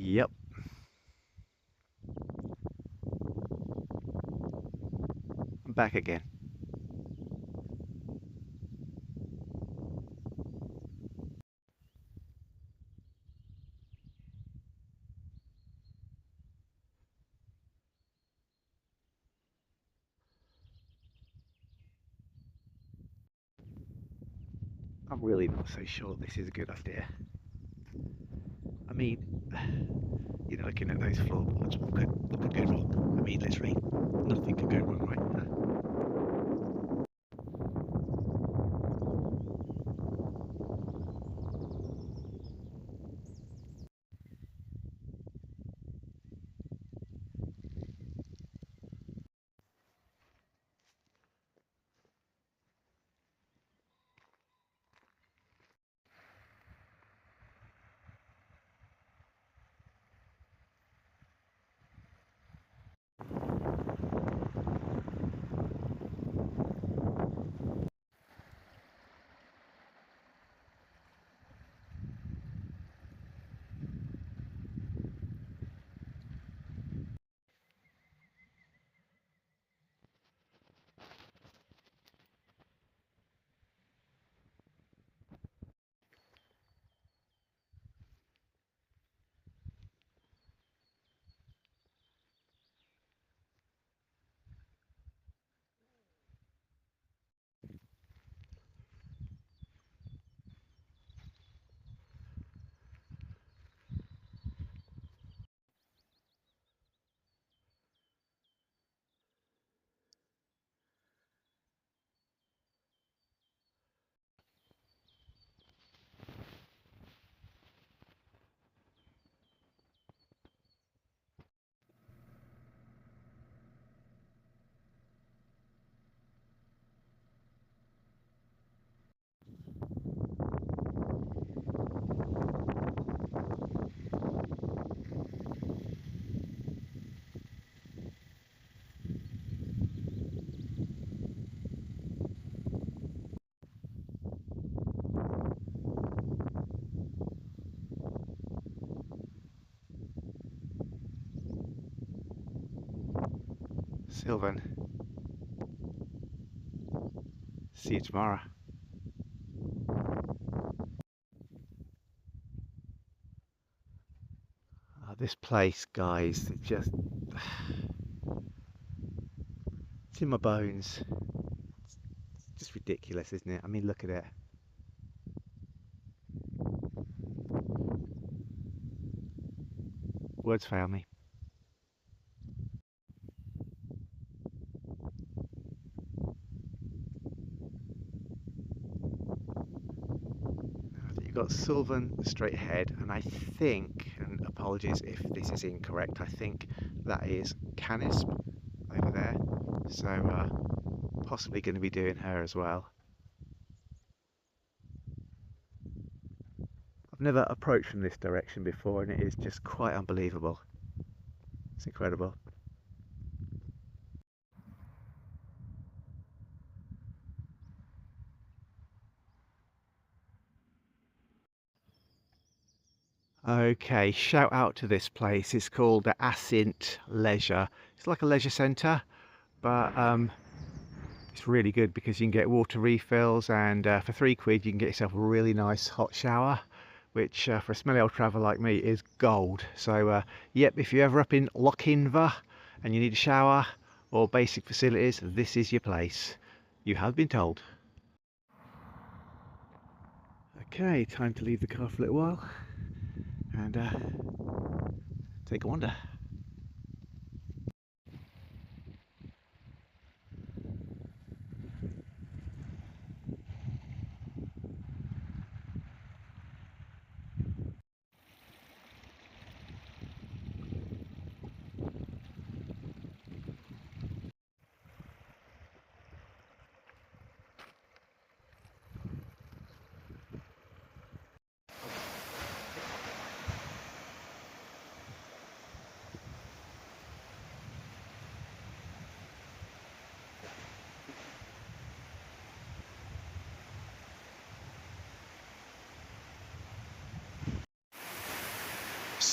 Yep. I'm back again. I'm really not so sure this is a good idea. I mean, looking at those floorboards, what could go wrong? I mean, literally, nothing could go wrong, right? Suilven. See you tomorrow. This place, guys, it's in my bones. It's just ridiculous, isn't it? I mean, look at it. Words fail me. You've got Suilven straight ahead, and I think, and apologies if this is incorrect, I think that is Canis over there. So possibly going to be doing her as well. I've never approached from this direction before, and it is just quite unbelievable. It's incredible. Okay, shout out to this place. It's called the Ascent Leisure. It's like a leisure centre, but it's really good because you can get water refills, and for £3 you can get yourself a really nice hot shower, which for a smelly old traveller like me is gold. So yep, if you're ever up in Lochinver and you need a shower or basic facilities, this is your place. You have been told. Okay, time to leave the car for a little while and take a wander.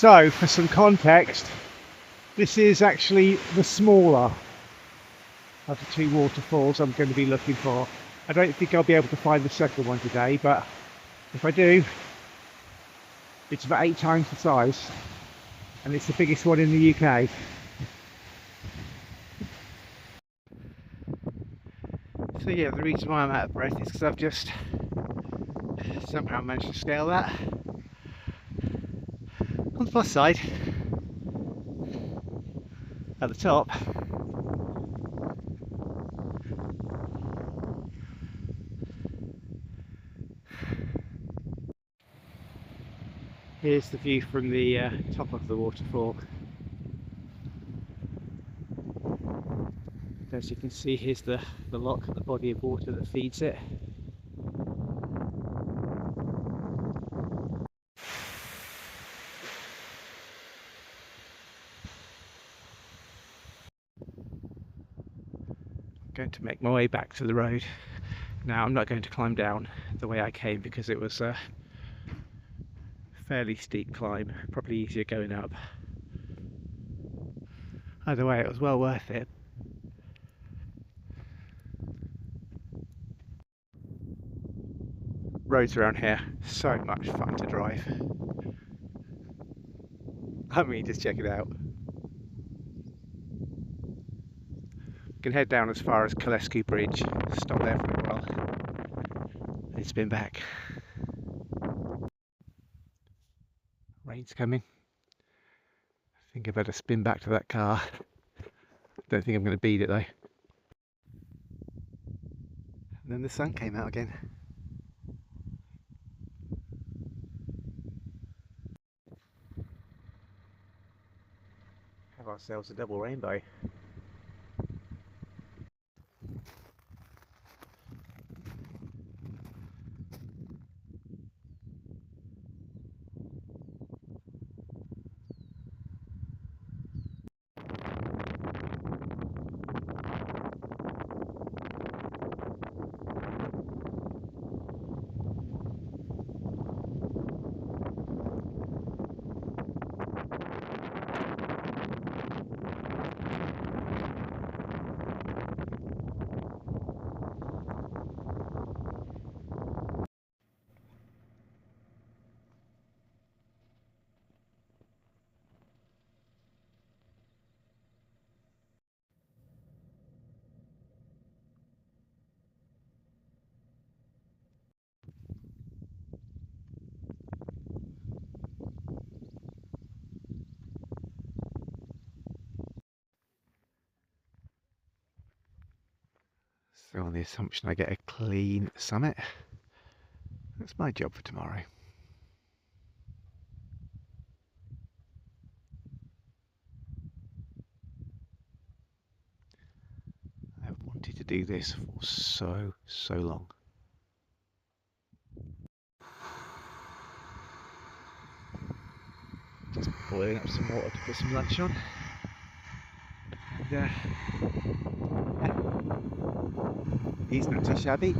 So, for some context, this is actually the smaller of the two waterfalls I'm going to be looking for. I don't think I'll be able to find the second one today, but if I do, it's about 8 times the size, and it's the biggest one in the UK. So yeah, the reason why I'm out of breath is because I've just somehow managed to scale that. On the plus side, at the top, here's the view from the top of the waterfall. As you can see, here's the lock, the body of water that feeds it. I'm going to make my way back to the road. Now, I'm not going to climb down the way I came because it was a fairly steep climb, probably easier going up. Either way, it was well worth it. Roads around here, so much fun to drive. I mean, just check it out. You can head down as far as Kielder Bridge, stop there for a while, and spin back. Rain's coming. I think I better spin back to that car. Don't think I'm going to beat it though. And then the sun came out again. Have ourselves a double rainbow. So on the assumption I get a clean summit, that's my job for tomorrow. I've wanted to do this for so long. Just boiling up some water to put some lunch on. And he's not too shabby.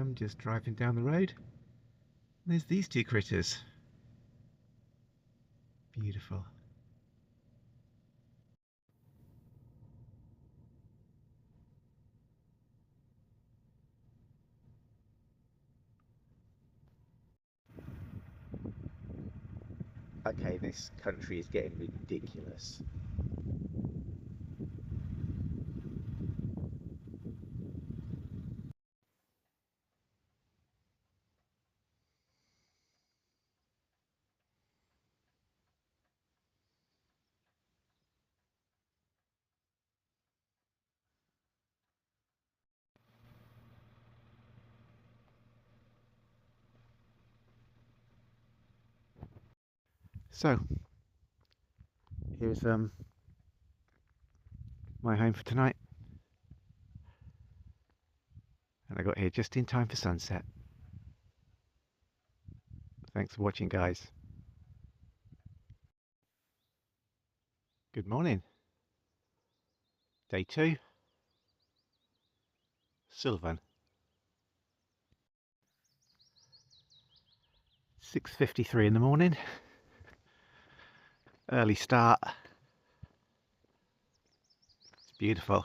I'm just driving down the road. There's these two critters. Beautiful. Okay, this country is getting ridiculous. So, here's my home for tonight. And I got here just in time for sunset. Thanks for watching, guys. Good morning. Day 2. Suilven. 6:53 in the morning. Early start. It's beautiful.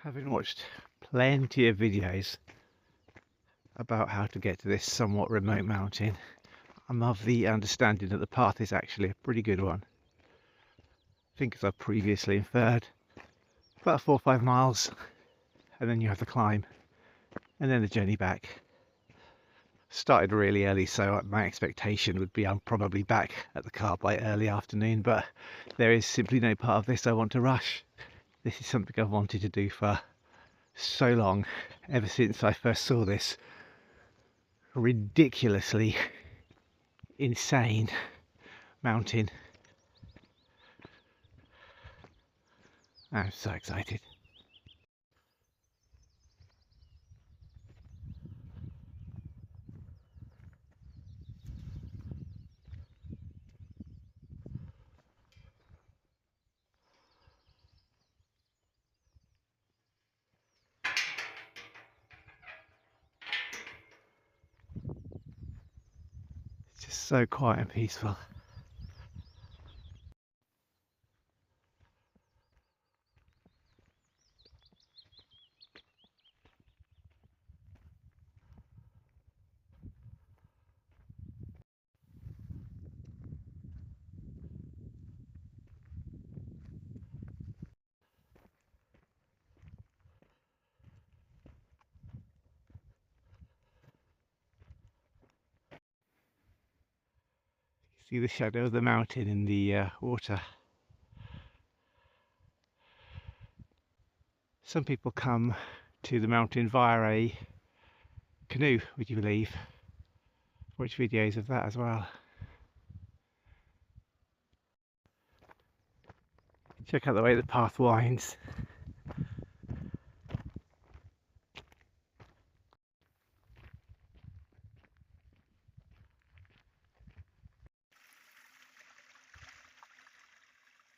Having watched plenty of videos about how to get to this somewhat remote mountain, I'm of the understanding that the path is actually a pretty good one. I think, as I previously inferred, about 4 or 5 miles, and then you have the climb, and then the journey back. Started really early, so my expectation would be I'm probably back at the car by early afternoon, but there is simply no part of this I want to rush. This is something I've wanted to do for so long, ever since I first saw this ridiculously insane mountain. I'm so excited. It's just so quiet and peaceful. See the shadow of the mountain in the water. Some people come to the mountain via a canoe, would you believe? Watch videos of that as well. Check out the way the path winds.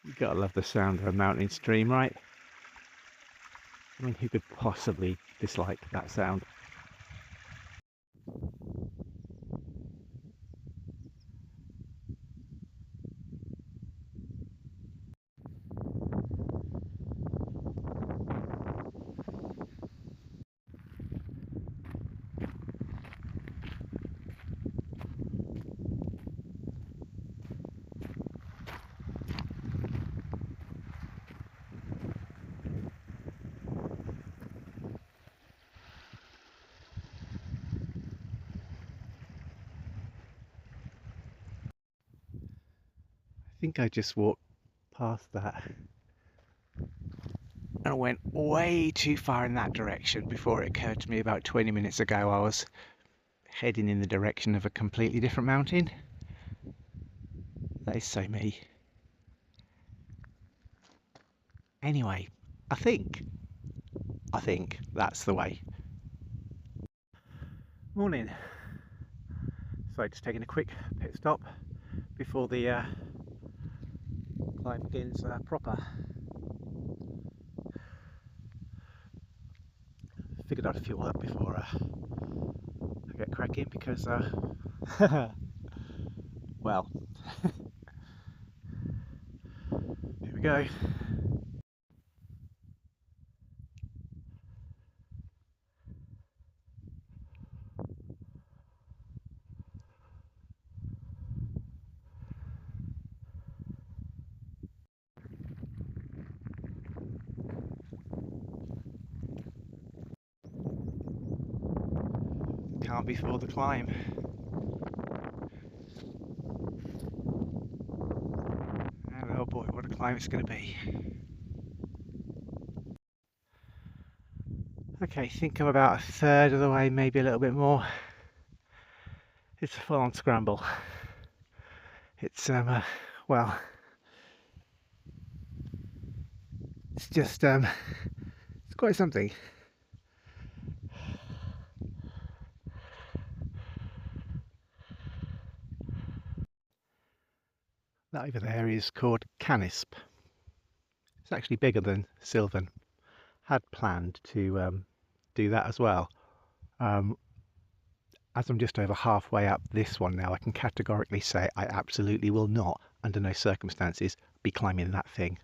You gotta love the sound of a mountain stream, right? I mean, who could possibly dislike that sound? I think I just walked past that, and I went way too far in that direction before it occurred to me about 20 minutes ago I was heading in the direction of a completely different mountain. That is so me. Anyway, I think that's the way. Morning. So just taking a quick pit stop before the climb begins proper. Figured I'd fuel up before I get cracking because well, here we go. Can't be for the climb. And oh boy, what a climb it's going to be. Okay, think I'm about a third of the way, maybe a little bit more. It's a full-on scramble. It's well, it's just it's quite something. That over there is called Canisp. It's actually bigger than Suilven. Had planned to do that as well. As I'm just over halfway up this one now, I can categorically say I absolutely will not, under no circumstances, be climbing that thing.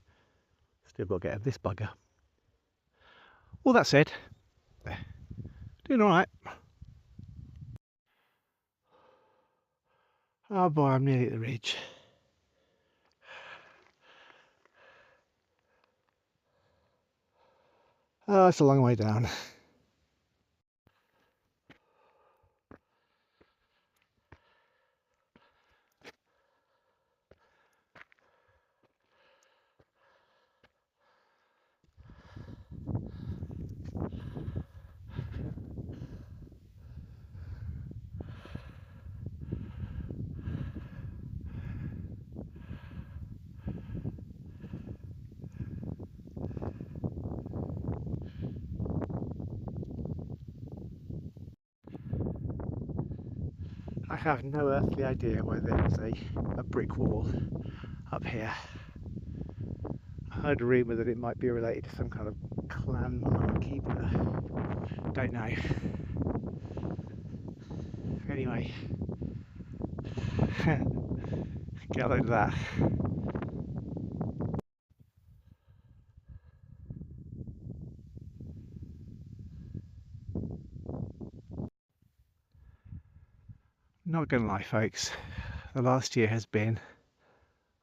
Still got to get over this bugger. All that said, doing alright. Oh boy, I'm nearly at the ridge. Oh, it's a long way down. I have no earthly idea why there's a brick wall up here. I heard a rumour that it might be related to some kind of clan monarchy, but don't know. Anyway, get a load of that. Not gonna lie folks, the last year has been,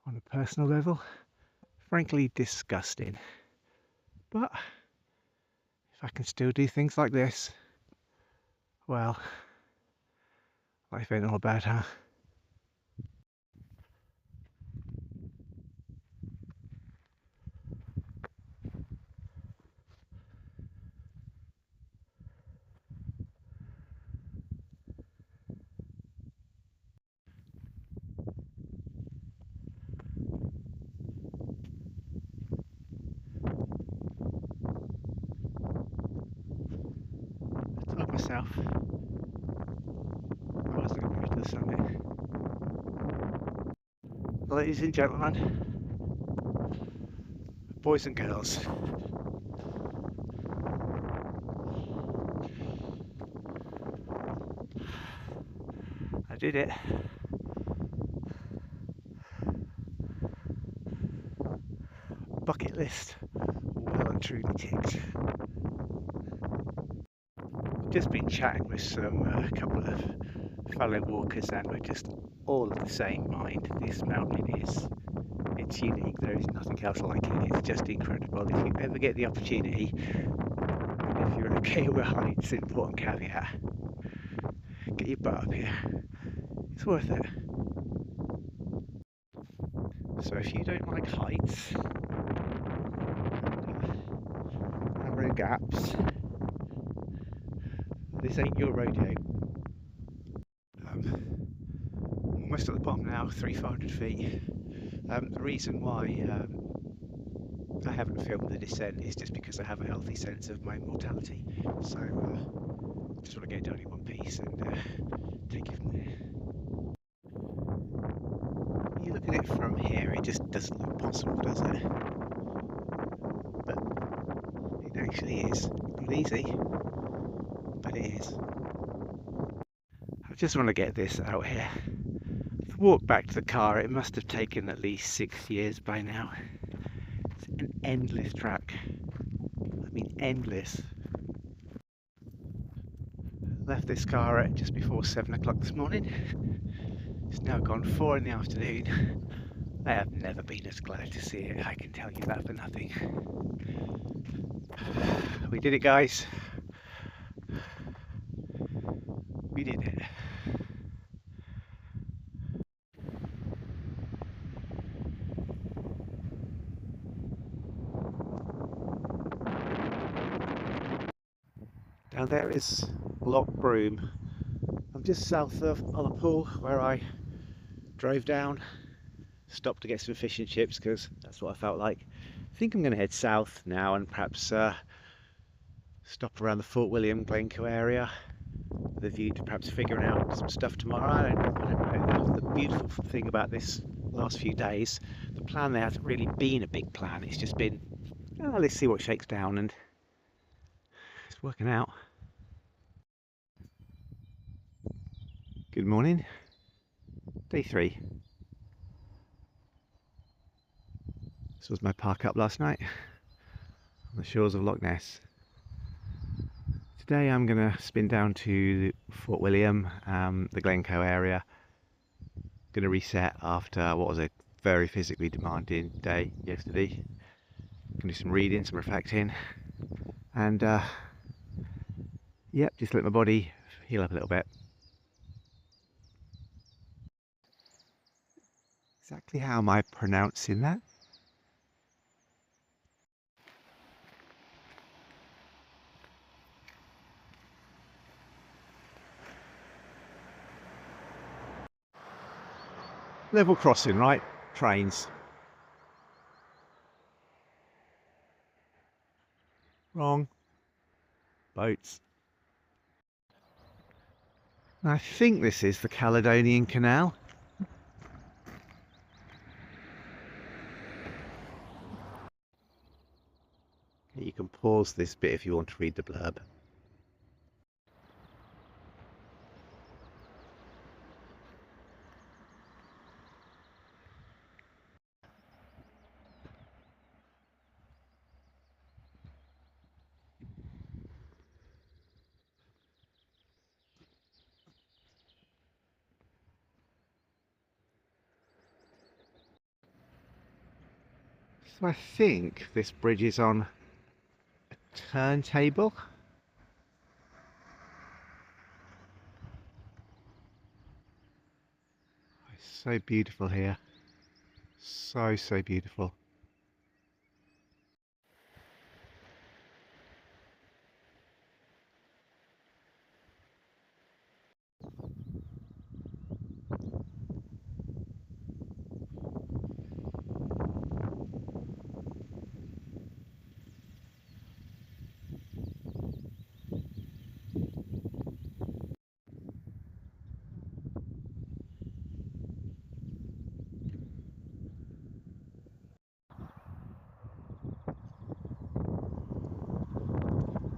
on a personal level, frankly disgusting. But if I can still do things like this, well, life ain't all bad, huh? I told myself I wasn't going to get to the summit. Ladies and gentlemen, boys and girls, I did it. Bucket list well and truly ticked. Just been chatting with a couple of fellow walkers, and we're just all of the same mind. This mountain it's unique. There is nothing else like it. It's just incredible. If you ever get the opportunity, if you're okay with heights, important caveat, get your butt up here. It's worth it. So if you don't like heights, narrow gaps. This ain't your rodeo. Almost at the bottom now, 300-400 feet. The reason why I haven't filmed the descent is just because I have a healthy sense of my mortality. So just want to go down in one piece and take it from there. When you look at it from here, it just doesn't look possible, does it? But it actually is. Not easy, but it is. I just want to get this out here. To walk back to the car, it must have taken at least 6 years by now. It's an endless track. I mean, endless. Left this car at just before 7 o'clock this morning. It's now gone 4 in the afternoon. I have never been as glad to see it, I can tell you that for nothing. We did it, guys. We did it. Down there is Loch Broom. I'm just south of Ullapool, where I drove down, stopped to get some fish and chips because that's what I felt like. I think I'm going to head south now and perhaps stop around the Fort William Glencoe area with a view to perhaps figuring out some stuff tomorrow. I don't know. The beautiful thing about this last few days, the plan there hasn't really been a big plan. It's just been, oh, let's see what shakes down, and it's working out. Good morning. Day 3. This was my park up last night on the shores of Loch Ness. Today I'm going to spin down to Fort William, the Glencoe area. Going to reset after what was a very physically demanding day yesterday. Going to do some reading, some reflecting, and yep, just let my body heal up a little bit. Exactly how am I pronouncing that? Level crossing, right? Trains. Wrong. Boats. I think this is the Caledonian Canal. You can pause this bit if you want to read the blurb. So I think this bridge is on a turntable. It's so beautiful here. So beautiful.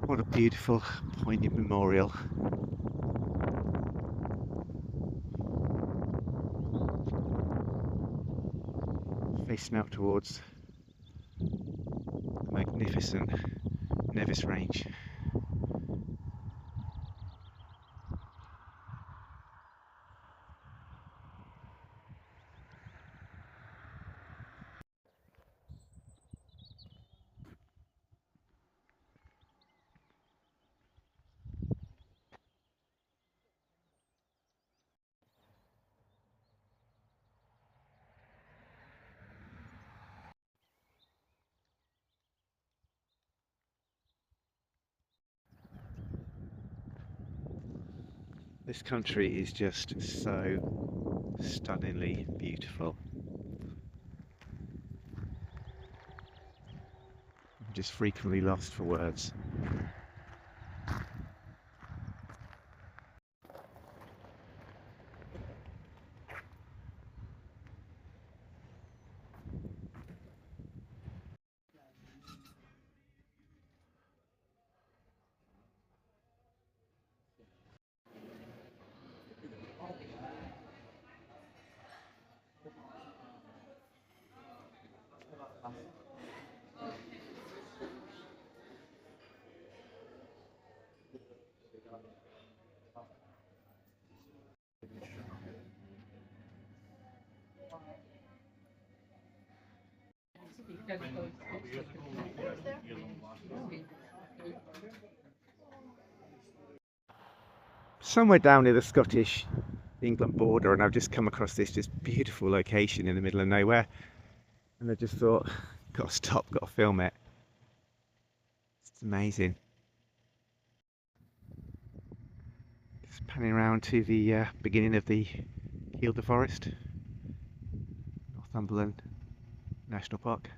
What a beautiful, poignant memorial. Facing out towards the magnificent Nevis Range. This country is just so stunningly beautiful. I'm just frequently lost for words. Somewhere down near the Scottish England border, and I've just come across this just beautiful location in the middle of nowhere, and I just thought, gotta stop, gotta film it. It's amazing. Just panning around to the beginning of the Kielder forest, Northumberland National Park.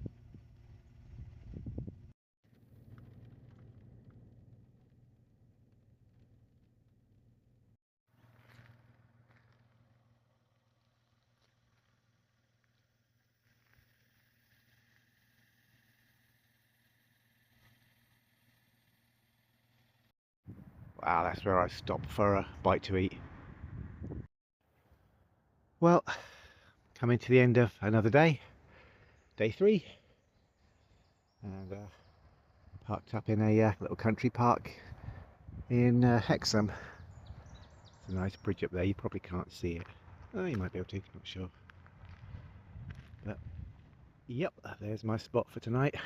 Wow, that's where I stopped for a bite to eat. Well, coming to the end of another day, day 3, and parked up in a little country park in Hexham. There's a nice bridge up there, you probably can't see it. Oh, you might be able to, not sure. But, yep, there's my spot for tonight.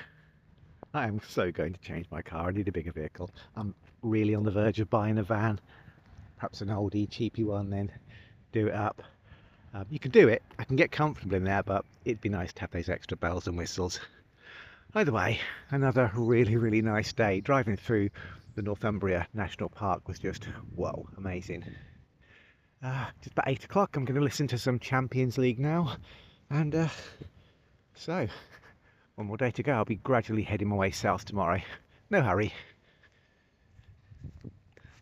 I am so going to change my car, I need a bigger vehicle. I'm really on the verge of buying a van, perhaps an oldie, cheapy one, then do it up. You can do it, I can get comfortable in there, but it'd be nice to have those extra bells and whistles. Either way, another really nice day. Driving through the Northumbria National Park was just, whoa, amazing. Just about 8 o'clock, I'm going to listen to some Champions League now, and so, one more day to go. I'll be gradually heading my way south tomorrow. No hurry.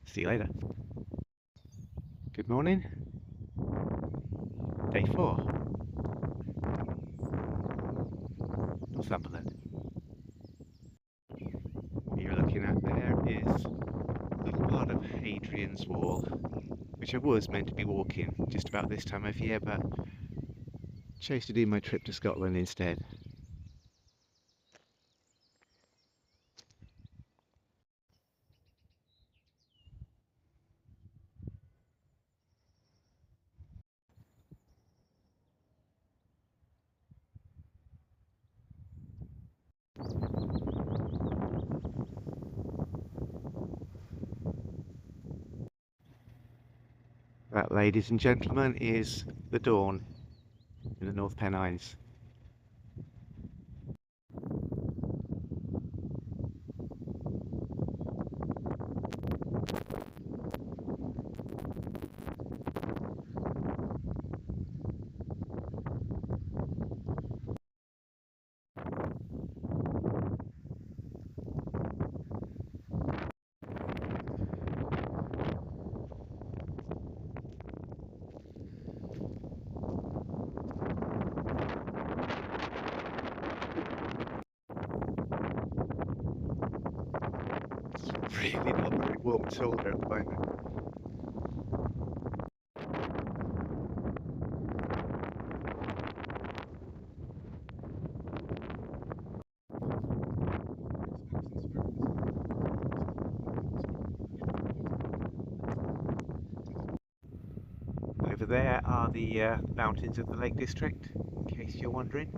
See you later. Good morning. Day 4. Northumberland. What you're looking at there is a little part of Hadrian's Wall, which I was meant to be walking just about this time of year, but chose to do my trip to Scotland instead. That, ladies and gentlemen, is the dawn in the North Pennines. It's really not very warm at all here at the moment. Over there are the mountains of the Lake District, in case you're wondering.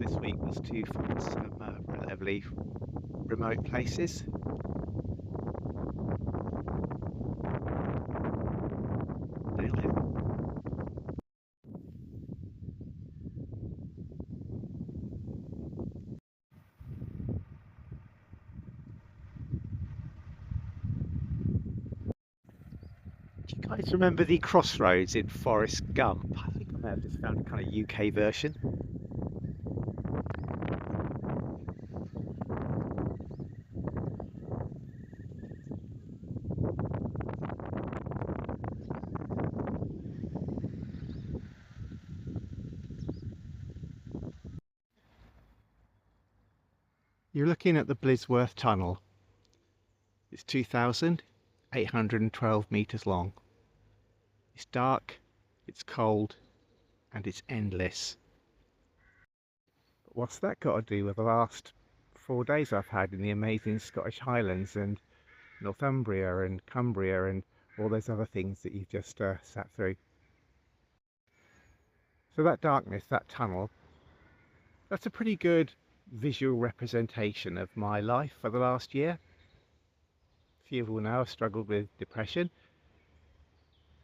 this week was to find some relatively remote places. Do you guys remember the crossroads in Forrest Gump? I think I may have just found a kind of UK version. You're looking at the Blisworth Tunnel. It's 2,812 metres long. It's dark, it's cold, and it's endless. But what's that got to do with the last 4 days I've had in the amazing Scottish Highlands and Northumbria and Cumbria and all those other things that you've just sat through? So that darkness, that tunnel, that's a pretty good visual representation of my life for the last year. A few of you will know I've struggled with depression.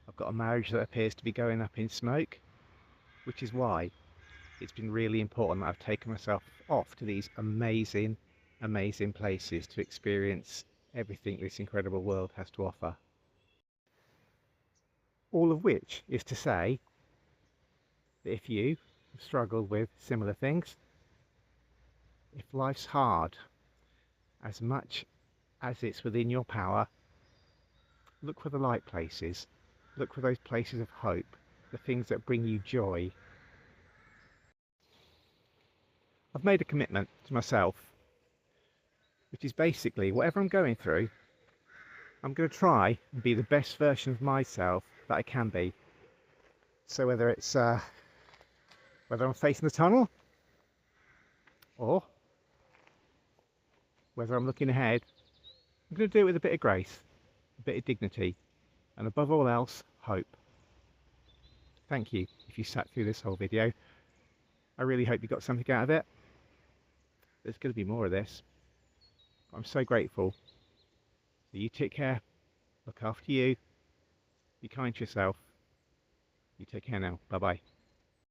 I've got a marriage that appears to be going up in smoke, which is why it's been really important that I've taken myself off to these amazing, amazing places to experience everything this incredible world has to offer. All of which is to say that if you have struggled with similar things, if life's hard, as much as it's within your power, look for the light places. Look for those places of hope, the things that bring you joy. I've made a commitment to myself, which is basically whatever I'm going through, I'm going to try and be the best version of myself that I can be. So whether it's whether I'm facing the tunnel or whether I'm looking ahead, I'm going to do it with a bit of grace, a bit of dignity, and above all else, hope. Thank you if you sat through this whole video. I really hope you got something out of it. There's going to be more of this. I'm so grateful. So you take care, look after you, be kind to yourself. You take care now. Bye bye.